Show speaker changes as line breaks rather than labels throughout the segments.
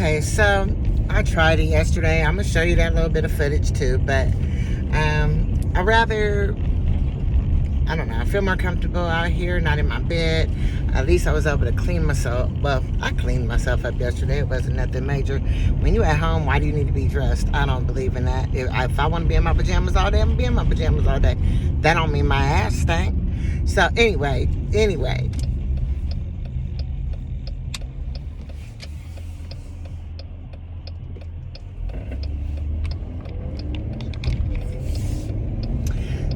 Okay, so I tried it yesterday. I'm gonna show you that little bit of footage too, but I don't know, I feel more comfortable out here, not in my bed. At least I was able to clean myself. Well, I cleaned myself up yesterday. It wasn't nothing major. When you at home, why do you need to be dressed? I don't believe in that. If I want to be in my pajamas all day, I'm gonna be in my pajamas all day. That don't mean my ass stink. So anyway.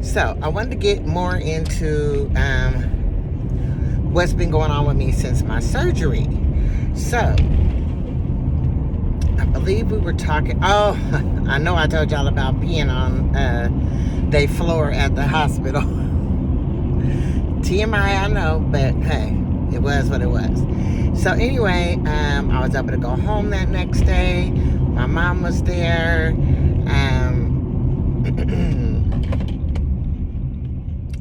So I wanted to get more into what's been going on with me since my surgery. So I believe we were talking. Oh, I know I told y'all about being on the floor at the hospital. TMI, I know, but hey, it was what it was. So anyway, I was able to go home that next day. My mom was there.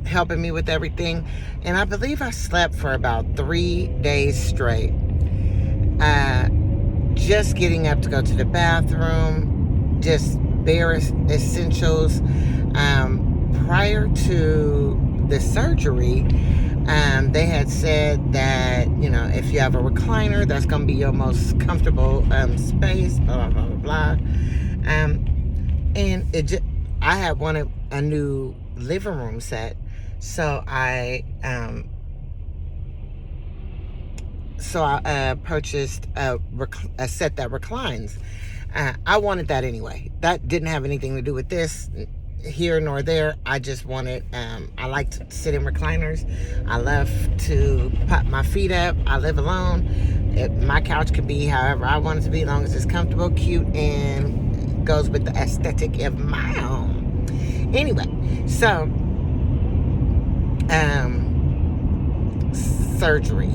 Helping me with everything, and I believe I slept for about 3 days straight, just getting up to go to the bathroom, just bare essentials. Prior to the surgery, they had said that, you know, if you have a recliner, that's going to be your most comfortable space, blah blah blah blah. And I had wanted a new living room set. So I purchased a set that reclines. I wanted that anyway. That didn't have anything to do with this here nor there. I just wanted, I like to sit in recliners. I love to pop my feet up. I live alone. My couch can be however I want it to be, as long as it's comfortable, cute, and goes with the aesthetic of my home. Anyway, so surgery,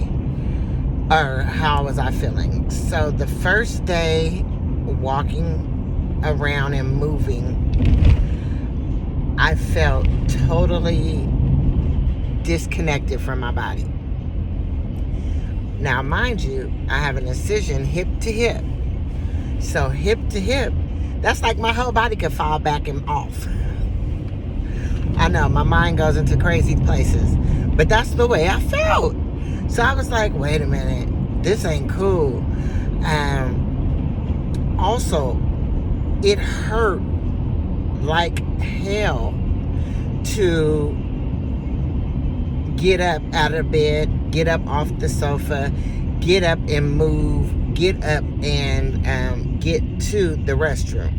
or how was I feeling? So the first day walking around and moving, I felt totally disconnected from my body. Now mind you, I have an incision hip to hip. So hip to hip, that's like my whole body could fall back and off. I know, my mind goes into crazy places, but that's the way I felt. So I was like, wait a minute, this ain't cool. Also, it hurt like hell to get up out of bed, get up off the sofa, get up and move, get up and get to the restroom.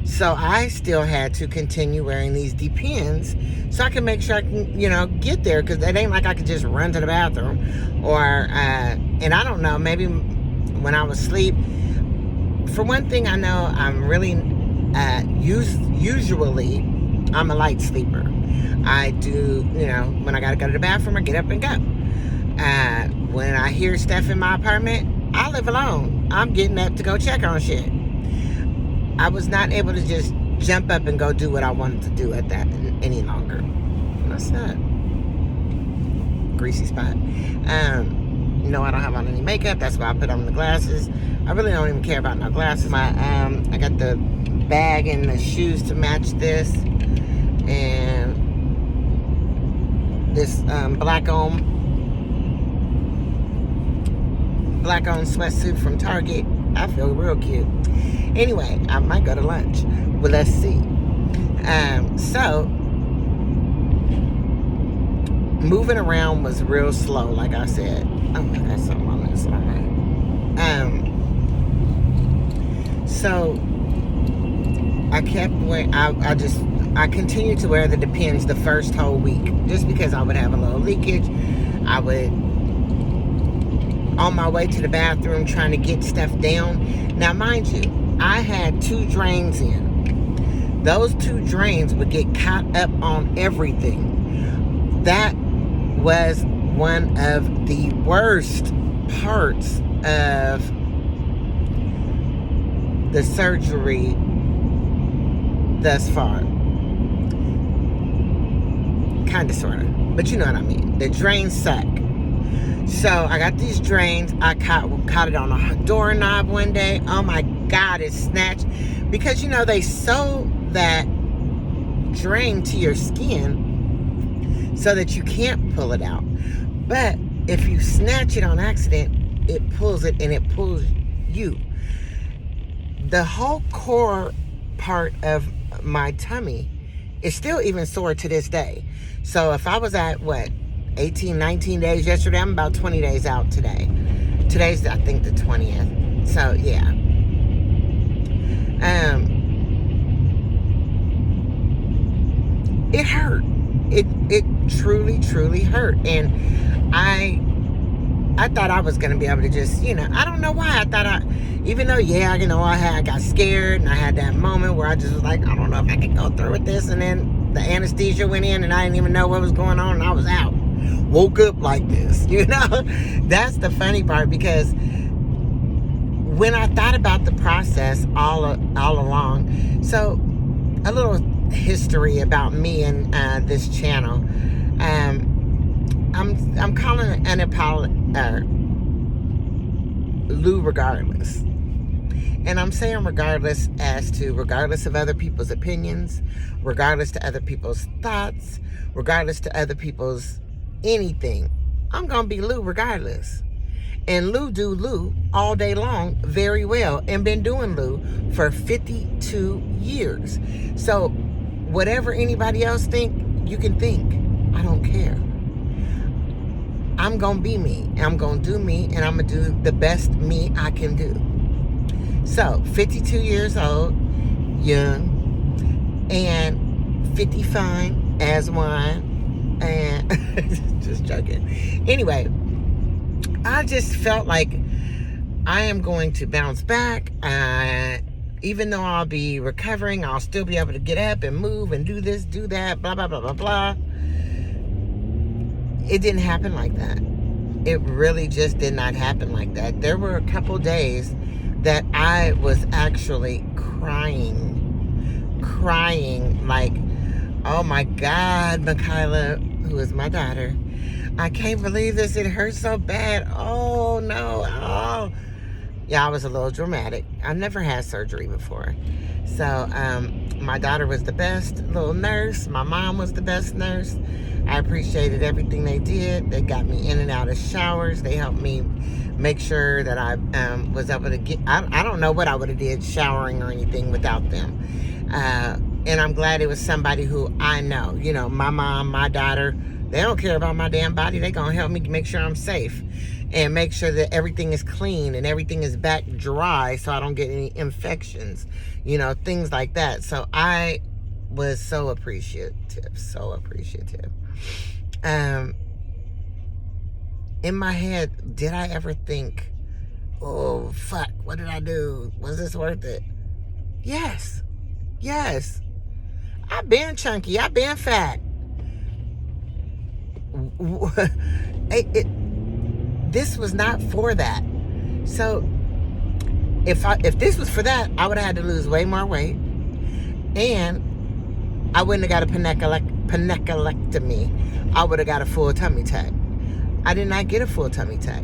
So I still had to continue wearing these Depends so I can make sure I can, you know, get there, because it ain't like I could just run to the bathroom. Or, and I don't know, maybe when I was asleep. For one thing, I know I'm really, usually, I'm a light sleeper. I do, you know, when I gotta go to the bathroom, I get up and go. When I hear stuff in my apartment, I live alone. I'm getting up to go check on shit. I was not able to just jump up and go do what I wanted to do at that any longer. What's that? Greasy spot. No, I don't have on any makeup. That's why I put on the glasses. I really don't even care about no glasses. I got the bag and the shoes to match this, and this black on sweatsuit from Target. I feel real cute. Anyway, I might go to lunch. Well, let's see. So moving around was real slow, like I said. Oh, I got something on this line. So I kept wearing. I continued to wear the Depends the first whole week, just because I would have a little leakage. I would, on my way to the bathroom, trying to get stuff down. Now, mind you, I had 2 drains in. Those 2 drains would get caught up on everything. That was one of the worst parts of the surgery thus far. Kind of, sort of. But you know what I mean. The drains suck. So I got these drains. I caught it on a doorknob one day. Oh my God, it snatched. Because, you know, they sew that drain to your skin so that you can't pull it out. But if you snatch it on accident, it pulls it and it pulls you. The whole core part of my tummy is still even sore to this day. So if I was at, 18, 19 days yesterday, I'm about 20 days out today. Today's, I think, the 20th. So, yeah. It hurt. It truly, truly hurt. And I thought I was going to be able to just, I don't know why. I thought even though, I got scared and I had that moment where I just was like, I don't know if I can go through with this. And then the anesthesia went in and I didn't even know what was going on and I was out. Woke up like this, That's the funny part, because when I thought about the process all along, so a little history about me and this channel. I'm calling it Lou regardless. And I'm saying regardless regardless of other people's opinions, regardless to other people's thoughts, regardless to other people's anything. I'm going to be Lou regardless. And Lou do Lou all day long very well, and been doing Lou for 52 years. So whatever anybody else think, you can think. I don't care. I'm going to be me. I'm going to do me, and I'm going to do the best me I can do. So 52 years old, young, and 50 fine as one. And just joking. Anyway, I just felt like I am going to bounce back. Even though I'll be recovering, I'll still be able to get up and move and do this, do that, blah, blah, blah, blah, blah. It didn't happen like that. It really just did not happen like that. There were a couple days that I was actually crying like, oh my God, Michaela, who is my daughter, I can't believe this. It hurts so bad. Oh no. Oh. Yeah, I was a little dramatic. I've never had surgery before. So my daughter was the best little nurse. My mom was the best nurse. I appreciated everything they did. They got me in and out of showers. They helped me make sure that I was able to get, I don't know what I would have did showering or anything without them. And I'm glad it was somebody who I know. My mom, my daughter, they don't care about my damn body. They're going to help me make sure I'm safe and make sure that everything is clean and everything is back dry so I don't get any infections, things like that. So I was so appreciative, so appreciative. In my head, did I ever think, oh, fuck, what did I do? Was this worth it? Yes. I've been chunky. I've been fat. This was not for that. So if this was for that, I would have had to lose way more weight, and I wouldn't have got a panniculectomy. I would have got a full tummy tuck. I did not get a full tummy tuck.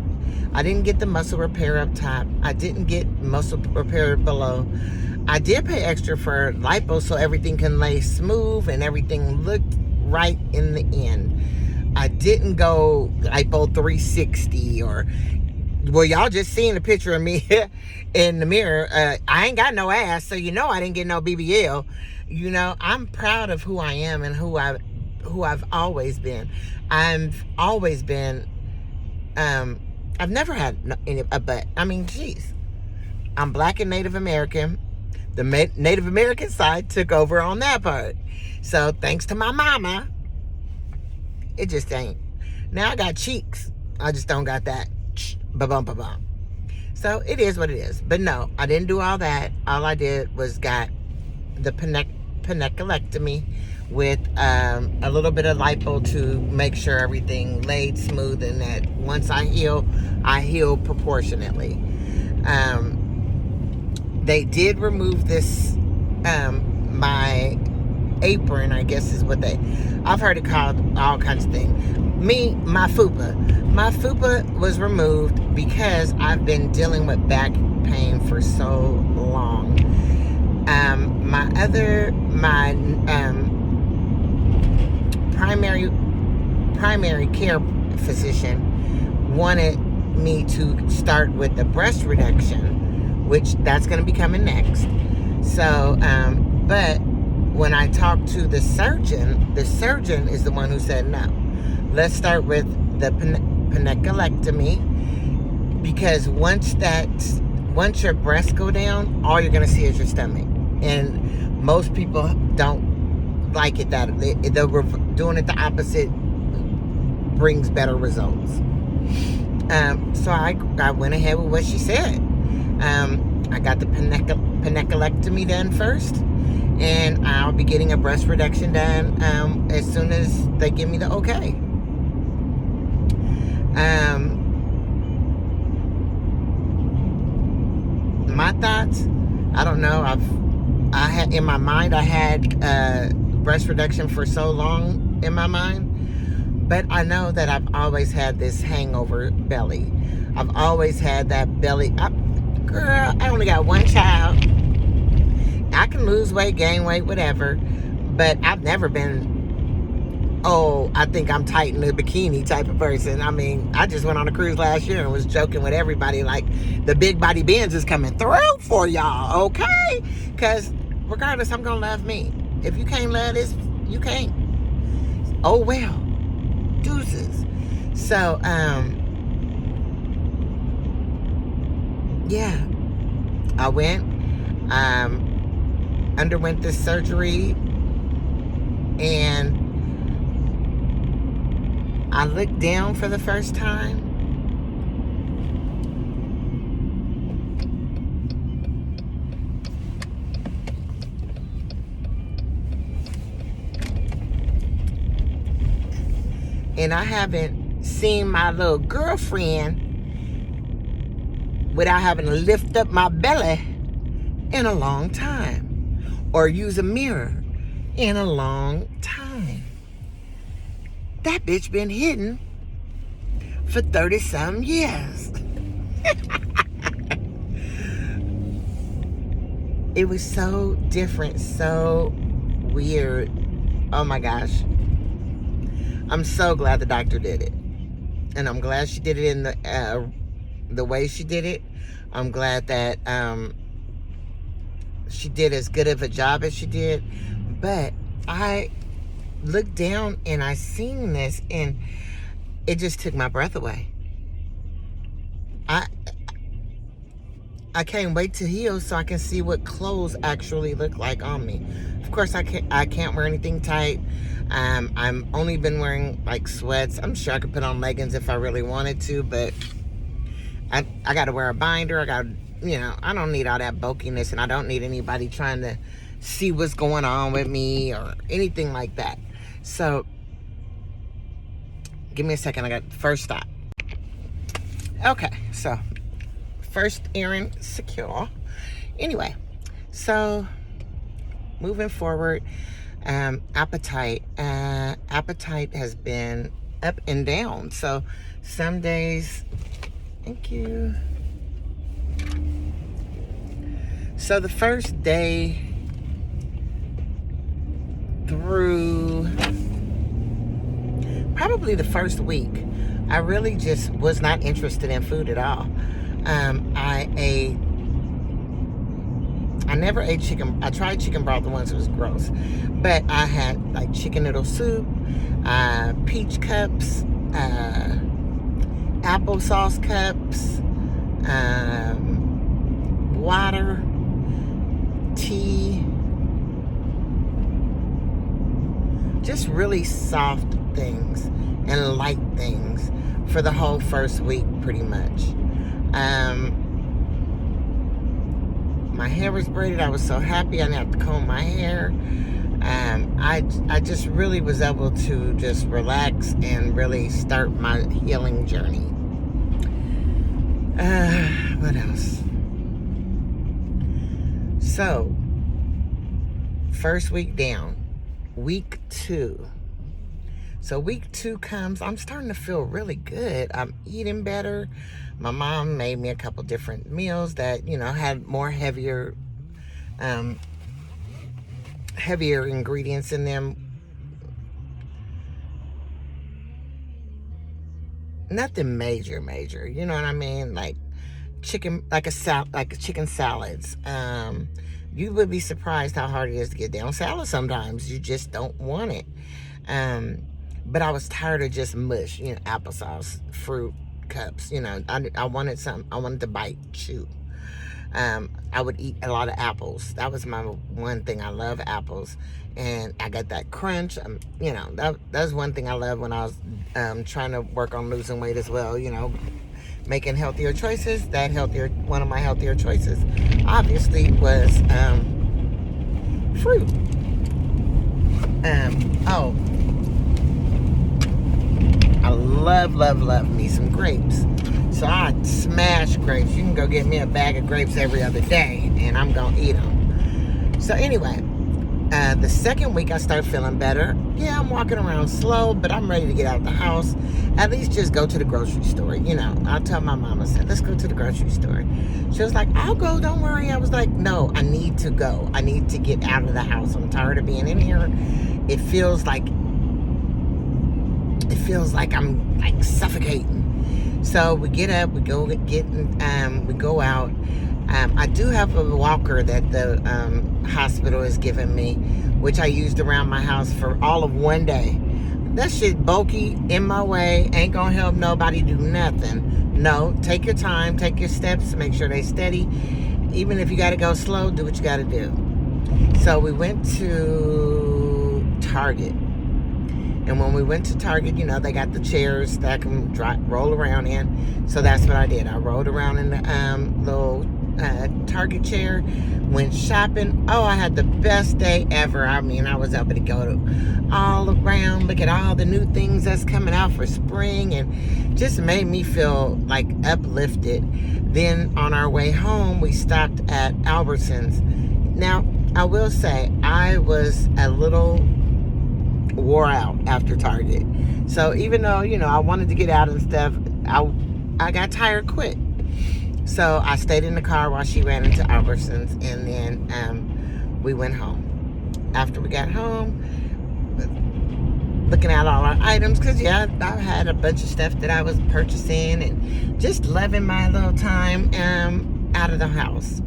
I didn't get the muscle repair up top. I didn't get muscle repair below. I did pay extra for lipo so everything can lay smooth and everything looked right in the end. I didn't go lipo 360 or, well, y'all just seen a picture of me in the mirror. I ain't got no ass, so I didn't get no BBL. I'm proud of who I am and who I've always been. I've always been, I've never had a butt. I mean, geez. I'm Black and Native American. The Native American side took over on that part. So thanks to my mama, it just ain't. Now I got cheeks. I just don't got that ba-bum, ba-bum. So it is what it is. But no, I didn't do all that. All I did was got the panniculectomy with a little bit of lipo to make sure everything laid smooth and that once I heal proportionately. They did remove this, my apron, I guess is what I've heard it called all kinds of things. My fupa. My fupa was removed because I've been dealing with back pain for so long. My primary care physician wanted me to start with the breast reduction, which that's going to be coming next. So, but when I talked to the surgeon is the one who said, no, let's start with the panniculectomy, because once your breasts go down, all you're going to see is your stomach. And most people don't like it that doing it the opposite brings better results. So I went ahead with what she said. I got the panniculectomy done first, and I'll be getting a breast reduction done as soon as they give me the okay. My thoughts, I don't know. I had in my mind, I had breast reduction for so long in my mind, but I know that I've always had this hangover belly. I've always had that belly. Girl, I only got one child. I can lose weight, gain weight, whatever, but I've never been, I think I'm tight in a bikini type of person. I mean, I just went on a cruise last year and was joking with everybody like the big body Benz is coming through for y'all, okay? Because regardless, I'm going to love me. If you can't love this, you can't. Oh, well. Deuces. So, yeah. I went, underwent this surgery, and I looked down for the first time. And I haven't seen my little girlfriend without having to lift up my belly in a long time, or use a mirror in a long time. That bitch been hidden for 30-some years. It was so different, so weird. Oh my gosh. I'm so glad the doctor did it. And I'm glad she did it in the way she did it. I'm glad that she did as good of a job as she did. But I looked down and I seen this, and it just took my breath away. I can't wait to heal so I can see what clothes actually look like on me. Of course, I can't wear anything tight. I'm only been wearing like sweats. I'm sure I could put on leggings if I really wanted to, but I got to wear a binder. I don't need all that bulkiness, and I don't need anybody trying to see what's going on with me or anything like that. So, give me a second. I got first stop. Okay, so first errand secure. Anyway, so moving forward, appetite has been up and down. So some days, thank you. So the first day through probably the first week, I really just was not interested in food at all. I never ate chicken. I tried chicken broth once. It was gross. But I had like chicken noodle soup, peach cups, applesauce cups, water, tea. Just really soft things and light things for the whole first week, pretty much. My hair was braided. I was so happy I didn't have to comb my hair. I just really was able to just relax and really start my healing journey. What else? So, first week down. Week 2. So week 2 comes, I'm starting to feel really good. I'm eating better. My mom made me a couple different meals that, had more heavier ingredients in them. Nothing major, you know what I mean? Like chicken, like chicken salads. You would be surprised how hard it is to get down salad sometimes. You just don't want it. But I was tired of just mush, applesauce, fruit cups. I wanted something. I wanted to bite, chew. I would eat a lot of apples. That was my one thing. I love apples, and I got that crunch. That's one thing I love when I was trying to work on losing weight as well. Making healthier choices. One of my healthier choices, obviously, was fruit. I love me some grapes. So I smash grapes. You can go get me a bag of grapes every other day, and I'm going to eat them. So anyway, the second week I start feeling better. Yeah, I'm walking around slow, but I'm ready to get out of the house. At least just go to the grocery store. I'll tell my mom, I said, let's go to the grocery store. She was like, I'll go, don't worry. I was like, no, I need to go. I need to get out of the house. I'm tired of being in here. It feels like I'm like suffocating. So we get up, we go out. I do have a walker that the hospital has given me, which I used around my house for all of one day. That shit bulky, in my way, ain't gonna help nobody do nothing. No, take your time, take your steps, make sure they steady. Even if you gotta go slow, do what you gotta do. So we went to Target. And when we went to Target, they got the chairs that I can roll around in. So that's what I did. I rolled around in the little Target chair, went shopping. Oh, I had the best day ever. I mean, I was able to go to all around, look at all the new things that's coming out for spring, and just made me feel like uplifted. Then on our way home, we stopped at Albertsons. Now, I will say, I was a little wore out after Target. So even though, I wanted to get out and stuff, I got tired quick. So I stayed in the car while she ran into Albertsons, and then we went home. After we got home, looking at all our items, because I had a bunch of stuff that I was purchasing and just loving my little time out of the house.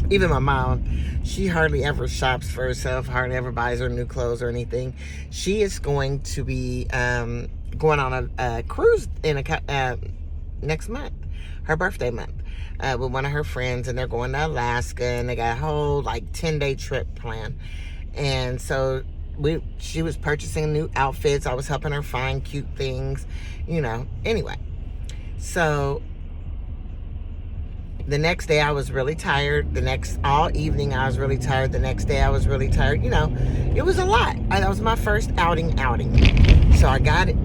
Even my mom, she hardly ever shops for herself, hardly ever buys her new clothes or anything. She is going to be going on a cruise in next month, her birthday month, with one of her friends, and they're going to Alaska, and they got a whole 10-day trip planned. And so she was purchasing new outfits. I was helping her find cute things, Anyway, so the next day I was really tired. All evening I was really tired. The next day I was really tired. It was a lot. That was my first outing. So I got it.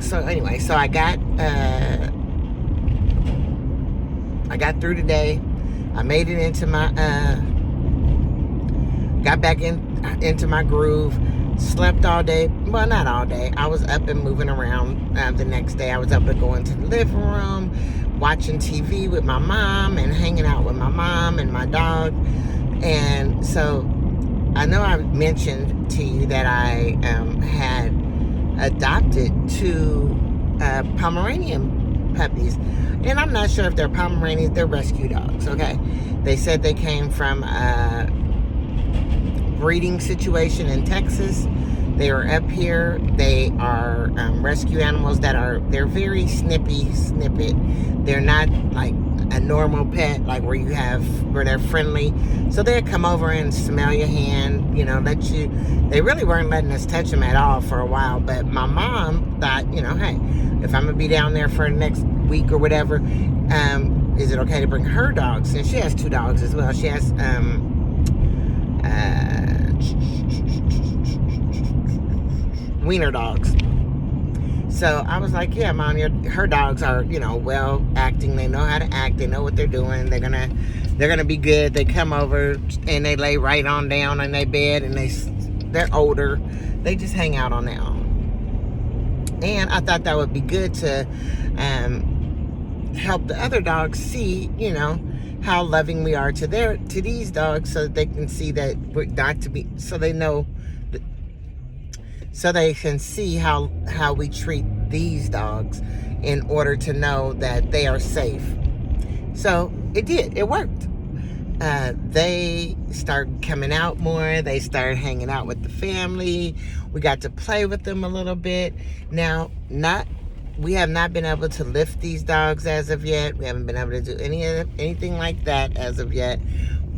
So I got through the day. I made it into my, got back into my groove. Slept all day. Well, not all day. I was up and moving around. The next day I was up and going to the living room, watching TV with my mom and hanging out with my mom and my dog. And so I know I mentioned to you that I had adopted 2 Pomeranian puppies. And I'm not sure if they're Pomeranians. They're rescue dogs, okay? They said they came from breeding situation in Texas. They are up here. They are rescue animals they're very snippet. They're not like a normal pet, like where they're friendly. So they'd come over and smell your hand, they really weren't letting us touch them at all for a while. But my mom thought, hey, if I'm gonna be down there for the next week or whatever, is it okay to bring her dogs? And she has 2 dogs as well. She has wiener dogs. So I was like, yeah, Mom, her dogs are, well acting. They know how to act. They know what they're doing. They're gonna be good. They come over and they lay right on down in their bed, and they're older. They just hang out on their own. And I thought that would be good to help the other dogs see, how loving we are to these dogs, so that they can see that we're not to be, so they know, so they can see how we treat these dogs in order to know that they are safe. So it worked. They started coming out more. They started hanging out with the family. We got to play with them a little bit. Now, we have not been able to lift these dogs as of yet. We haven't been able to do anything like that as of yet.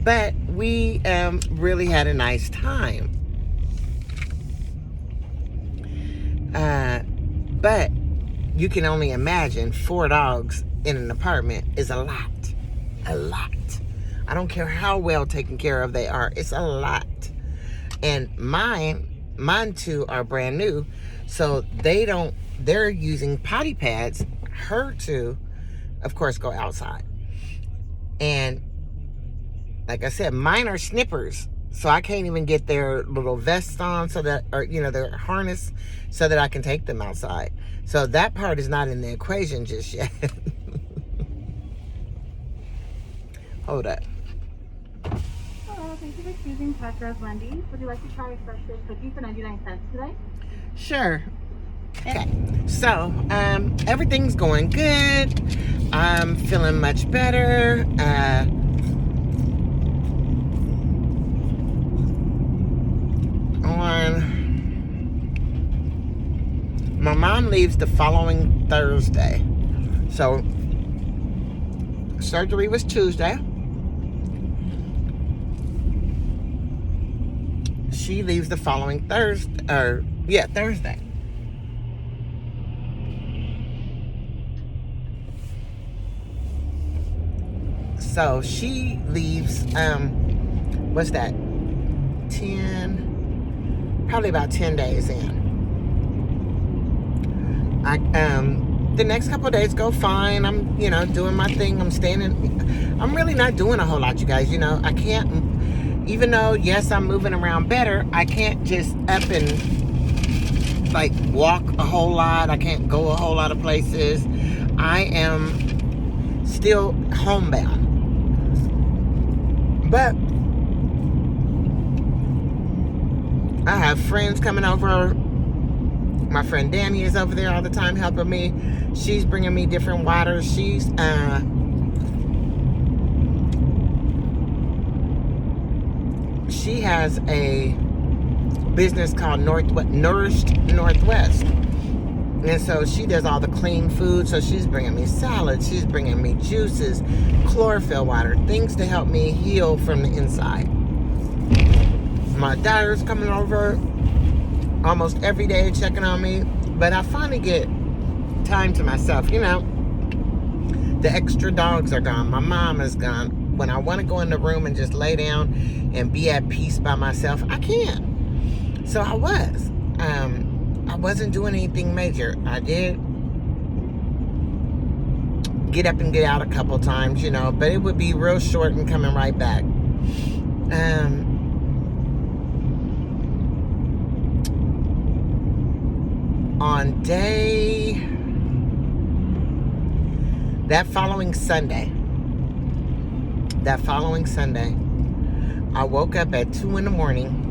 But we really had a nice time. But you can only imagine 4 dogs in an apartment is a lot. A lot. I don't care how well taken care of they are. It's a lot. And mine 2 are brand new. So they're using potty pads. Her 2, of course, go outside. And like I said, mine are snippers. So I can't even get their little vests on, their harness, so that I can take them outside. So that part is not in the equation just yet. Hold up.
Hello, thank you for choosing Packers Wendy's. Would you like to try a fresh baked cookie for 99 cents today?
Sure. Okay. So, everything's going good. I'm feeling much better. My mom leaves the following Thursday. So, surgery was Tuesday. She leaves the following Thursday. So she leaves, what's that? Probably about 10 days in. The next couple of days go fine. I'm, doing my thing. I'm really not doing a whole lot, you guys. I can't, even though, yes, I'm moving around better, I can't just up and, walk a whole lot. I can't go a whole lot of places. I am still homebound. But I have friends coming over. My friend Danny is over there all the time helping me. She's bringing me different waters. She has a business called Nourished Northwest. And so she does all the clean food. So she's bringing me salads. She's bringing me juices, chlorophyll water, things to help me heal from the inside. My daughter's coming over almost every day checking on me. But I finally get time to myself. The extra dogs are gone. My mom is gone. When I want to go in the room and just lay down and be at peace by myself, I can't. So I was. I wasn't doing anything major. I did get up and get out a couple times, but it would be real short and coming right back. On that following Sunday, I woke up at 2 in the morning,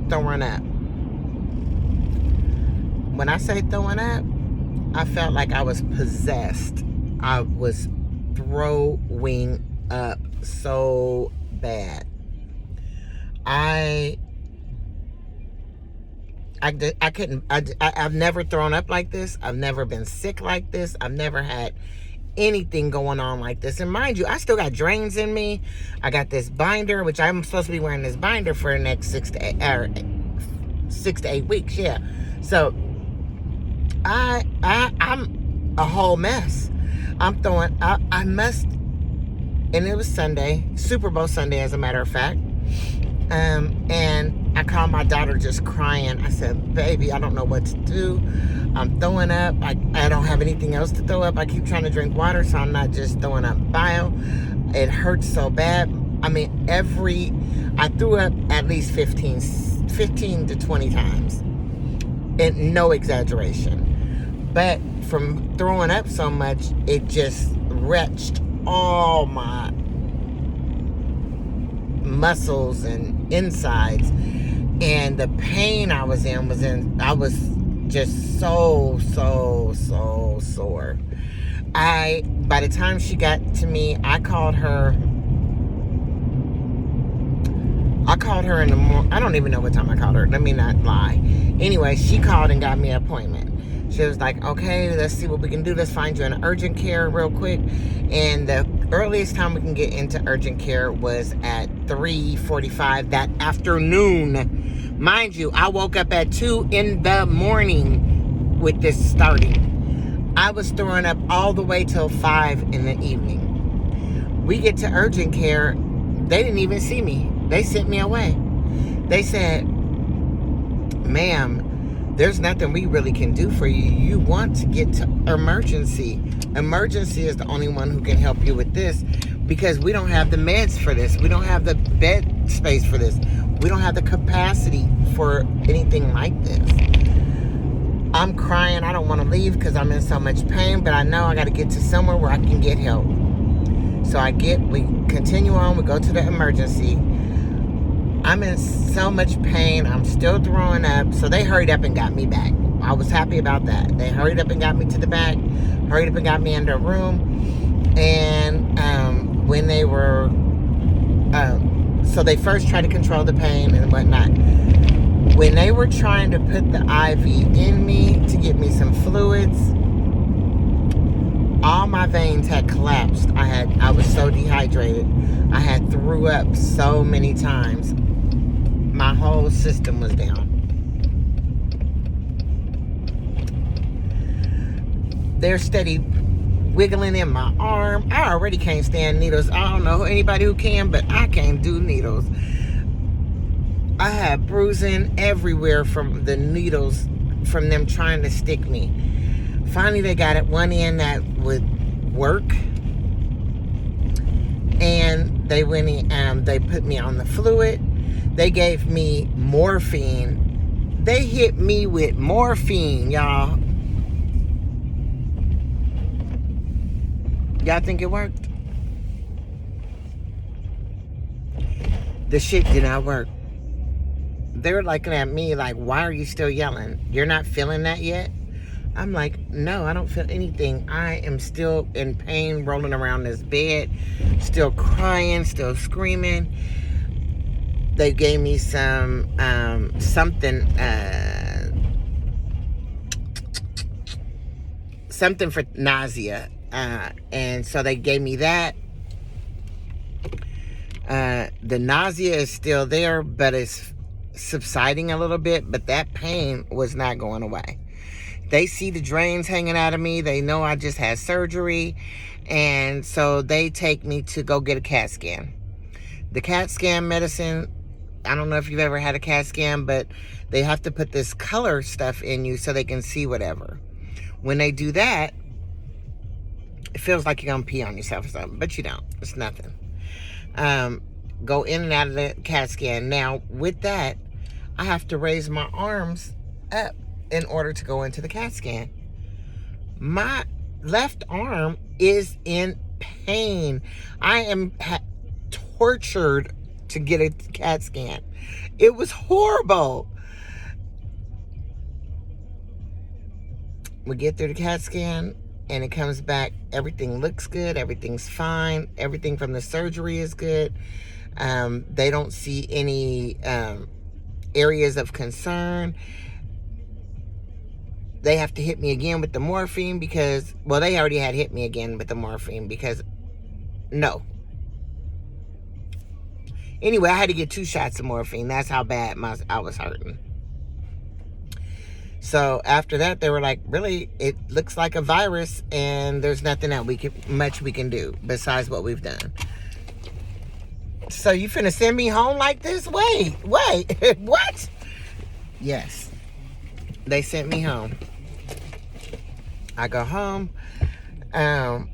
throwing up. When I say throwing up, I felt like I was possessed. I was throwing up so bad. I've never thrown up like this. I've never been sick like this. I've never had anything going on like this. And mind you, I still got drains in me. I got this binder, which I'm supposed to be wearing this binder for the next 6 to 8 weeks. Yeah. So I'm a whole mess. I must, and it was Sunday, Super Bowl Sunday, as a matter of fact. And I called my daughter just crying. I said, baby, I don't know what to do. I'm throwing up. I don't have anything else to throw up. I keep trying to drink water, so I'm not just throwing up bile. It hurts so bad. I mean, I threw up at least 15 to 20 times. And no exaggeration. But from throwing up so much, it just wrenched all my muscles and insides. And the pain I was was just so sore. By the time she got to me, I called her in the morning. I don't even know what time I called her. Let me not lie. Anyway, she called and got me an appointment. She was like, okay, let's see what we can do. Let's find you an urgent care real quick. And the earliest time we can get into urgent care was at 3:45 that afternoon. Mind you, I woke up at 2 in the morning with this starting. I was throwing up all the way till 5 in the evening. We get to urgent care. They didn't even see me. They sent me away. They said, ma'am, there's nothing we really can do for you. You want to get to emergency. Emergency is the only one who can help you with this because we don't have the meds for this. We don't have the bed space for this. We don't have the capacity for anything like this. I'm crying. I don't want to leave because I'm in so much pain, but I know I got to get to somewhere where I can get help. So we continue on. We go to the emergency. I'm in so much pain. I'm still throwing up. So they hurried up and got me back. I was happy about that. They hurried up and got me to the back. Hurried up and got me in the room. And when they were... so they first tried to control the pain and whatnot. When they were trying to put the IV in me to get me some fluids, all my veins had collapsed. I was so dehydrated. I had threw up so many times. My whole system was down. They're steady wiggling in my arm. I already can't stand needles. I don't know anybody who can, but I can't do needles. I had bruising everywhere from the needles, from them trying to stick me. Finally, they got at one end that would work. And they went in, they put me on the fluid. They gave me morphine. They hit me with morphine, y'all. Y'all think it worked? The shit did not work. They're looking at me like, why are you still yelling? You're not feeling that yet? I'm like, no, I don't feel anything. I am still in pain, rolling around this bed, still crying, still screaming. They gave me something for nausea. And so they gave me that. The nausea is still there, but it's subsiding a little bit, but that pain was not going away. They see the drains hanging out of me. They know I just had surgery. And so they take me to go get a CAT scan. The CAT scan medicine, I don't know if you've ever had a CAT scan, but they have to put this color stuff in you so they can see whatever. When they do that, it feels like you're going to pee on yourself or something, but you don't. It's nothing. Go in and out of the CAT scan. Now, with that, I have to raise my arms up in order to go into the CAT scan. My left arm is in pain. I am tortured to get a CAT scan. It was horrible. We get through the CAT scan and it comes back. Everything looks good. Everything's fine. Everything from the surgery is good. They don't see any areas of concern. They have to hit me again with the morphine because, well, they already had hit me again with the morphine because, no. Anyway, I had to get 2 shots of morphine. That's how bad I was hurting. So after that, they were like, really, it looks like a virus and there's nothing that much we can do besides what we've done. So you finna send me home like this? Wait, what? Yes, they sent me home. I go home. Um,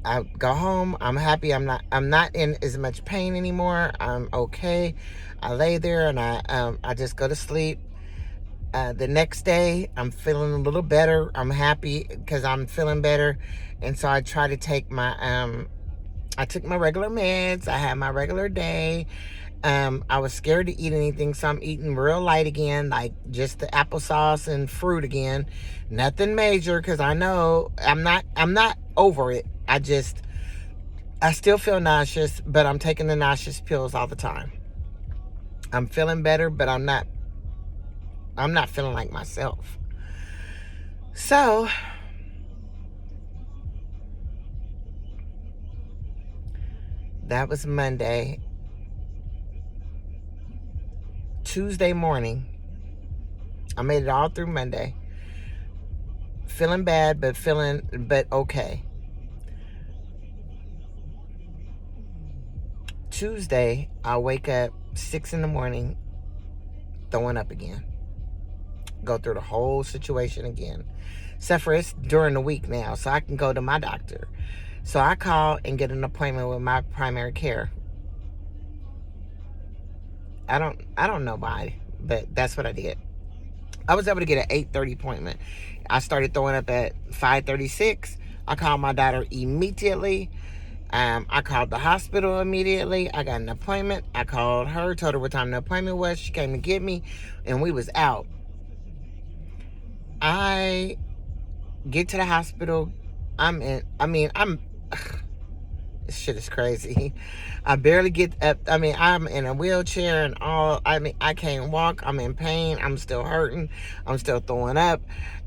I go home. I'm happy. I'm not in as much pain anymore. I'm okay. I lay there and I just go to sleep. The next day, I'm feeling a little better. I'm happy because I'm feeling better, and so I try to take my I took my regular meds. I had my regular day. I was scared to eat anything, so I'm eating real light again, like just the applesauce and fruit again. Nothing major, because I know I'm not over it. I still feel nauseous, but I'm taking the nauseous pills all the time. I'm feeling better, but I'm not feeling like myself. So that was Monday. Tuesday morning, I made it all through Monday. Feeling bad, but okay. Tuesday, I wake up 6 in the morning, throwing up again. Go through the whole situation again. Except for it's during the week now, so I can go to my doctor. So I call and get an appointment with my primary care. I don't know why, but that's what I did. I was able to get an 8:30 appointment. I started throwing up at 5:36. I called my doctor immediately. I called the hospital immediately. I got an appointment. I called her, told her what time the appointment was. She came to get me, and we was out. I get to the hospital. I'm this shit is crazy. I barely get up. I'm in a wheelchair and all. I can't walk. I'm in pain. I'm still hurting. I'm still throwing up.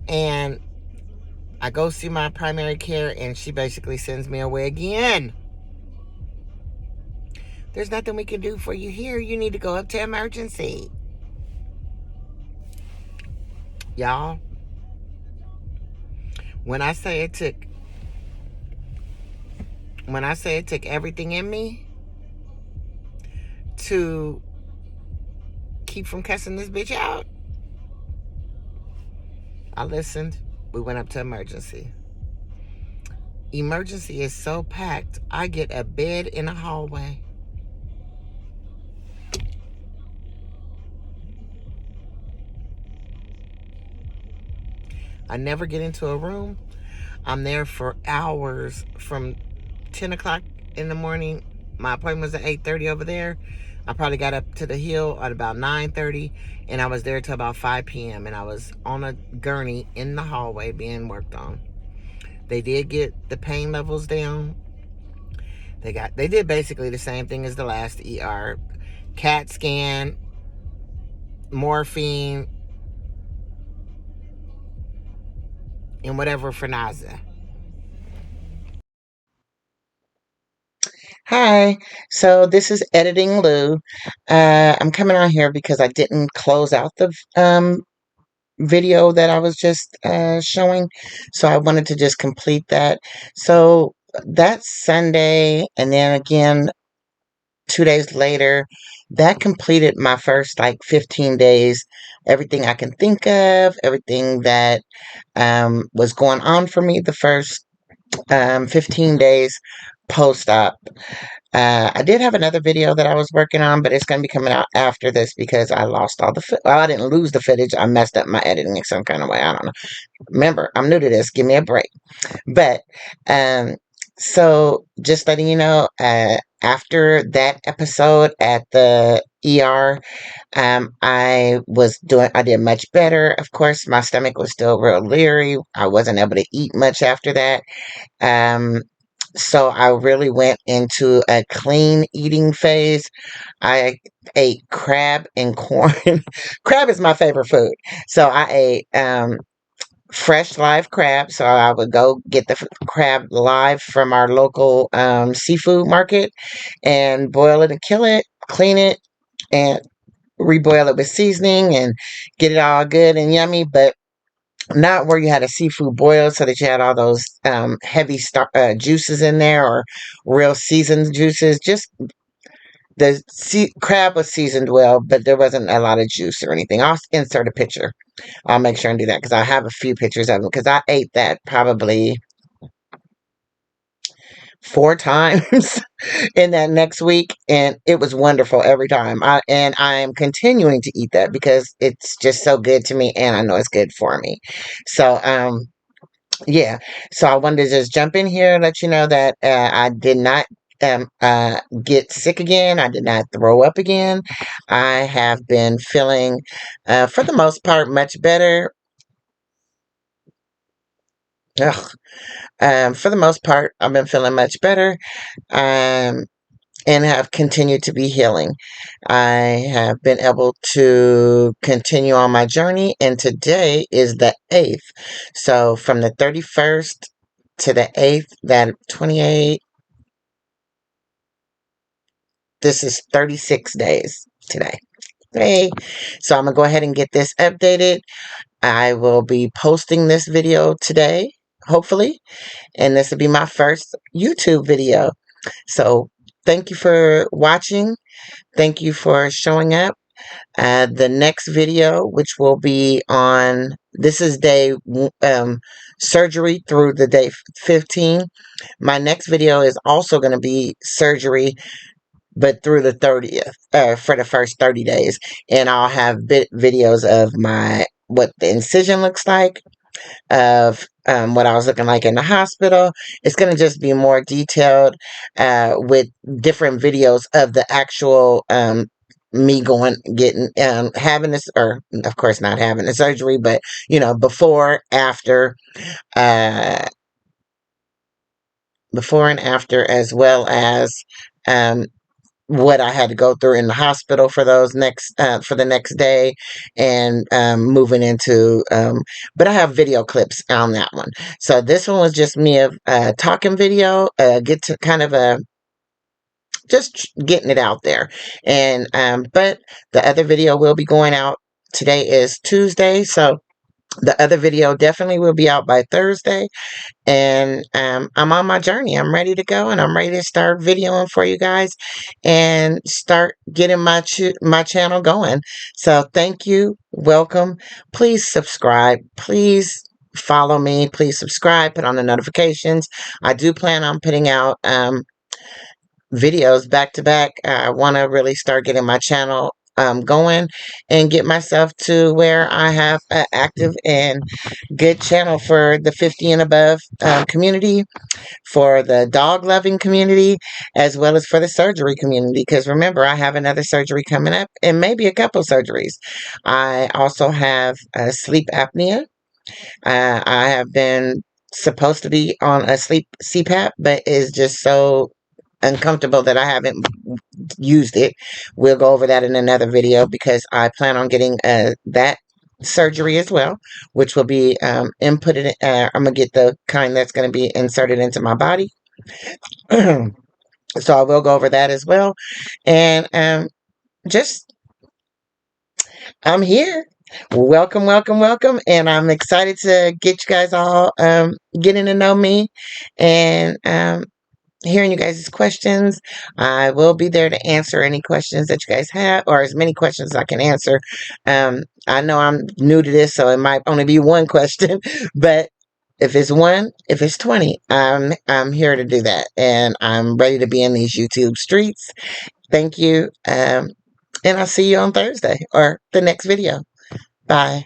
And I go see my primary care, and she basically sends me away again. There's nothing we can do for you here. You need to go up to emergency. Y'all, when I say it took everything in me to keep from cussing this bitch out, I listened. We went up to emergency. Emergency is so packed, I get a bed in a hallway. I never get into a room. I'm there for hours from 10 o'clock in the morning. My appointment was at 8:30 over there. I probably got up to the hill at about 9:30, and I was there till about 5 p.m. And I was on a gurney in the hallway being worked on. They did get the pain levels down. They did basically the same thing as the last ER. CAT scan, morphine, and whatever for nausea. Hi, so this is Editing Lou. I'm coming on here because I didn't close out the video that I was just showing, so I wanted to just complete that. So that's Sunday, and then again 2 days later, that completed my first like 15 days. Everything I can think of, everything that was going on for me the first 15 days post-op. I did have another video that I was working on, but it's going to be coming out after this because I lost all the well, I didn't lose the footage. I messed up my editing in some kind of way. I don't know. Remember, I'm new to this. Give me a break. But um, so just letting you know, after that episode at the ER, I did much better. Of course, my stomach was still real leery. I wasn't able to eat much after that. Um, so I really went into a clean eating phase. I ate crab and corn. Crab is my favorite food. So I ate fresh live crab. So I would go get the crab live from our local seafood market and boil it and kill it, clean it, and reboil it with seasoning and get it all good and yummy. But not where you had a seafood boil so that you had all those heavy juices in there or real seasoned juices. Just The crab was seasoned well, but there wasn't a lot of juice or anything. I'll insert a picture. I'll make sure and do that because I have a few pictures of it because I ate that probably 4 times in that next week, and it was wonderful every time. I am continuing to eat that because it's just so good to me, and I know it's good for me. So yeah. So I wanted to just jump in here and let you know that I did not get sick again. I did not throw up again. I have been feeling, for the most part, much better. Ugh. For the most part, I've been feeling much better. Um, and have continued to be healing. I have been able to continue on my journey, and today is the 8th. So from the 31st to the 8th, that 28, this is 36 days today. Hey, so I'm gonna go ahead and get this updated. I will be posting this video today, hopefully, and this will be my first YouTube video. So thank you for watching. Thank you for showing up. The next video, which will be on, this is day surgery through the day 15. My next video is also going to be surgery, but through the 30th, for the first 30 days. And I'll have videos of what the incision looks like, of what I was looking like in the hospital. It's going to just be more detailed, with different videos of the actual me having this, or of course not having the surgery, but before, after, uh, before and after, as well as um, what I had to go through in the hospital for the next day, and moving into, but I have video clips on that one. So this one was just me of talking video, get to kind of just getting it out there. And but the other video will be going out. Today is Tuesday, so the other video definitely will be out by Thursday. And I'm on my journey. I'm ready to go, and I'm ready to start videoing for you guys and start getting my channel going. So thank you. Welcome. Please subscribe. Please follow me. Please subscribe. Put on the notifications. I do plan on putting out videos back to back. I want to really start getting my channel going and get myself to where I have an active and good channel for the 50 and above community, for the dog loving community, as well as for the surgery community. Because remember, I have another surgery coming up, and maybe a couple surgeries. I also have sleep apnea. I have been supposed to be on a sleep CPAP, but is just so uncomfortable that I haven't used it. We'll go over that in another video because I plan on getting that surgery as well, which will be inputted. I'm gonna get the kind that's going to be inserted into my body. So I will go over that as well. And just, I'm here. Welcome, welcome, welcome. And I'm excited to get you guys all getting to know me, and hearing you guys' questions. I will be there to answer any questions that you guys have, or as many questions as I can answer. I know I'm new to this, so it might only be one question, but if it's one, if it's 20, I'm here to do that, and I'm ready to be in these YouTube streets. Thank you, and I'll see you on Thursday or the next video. Bye.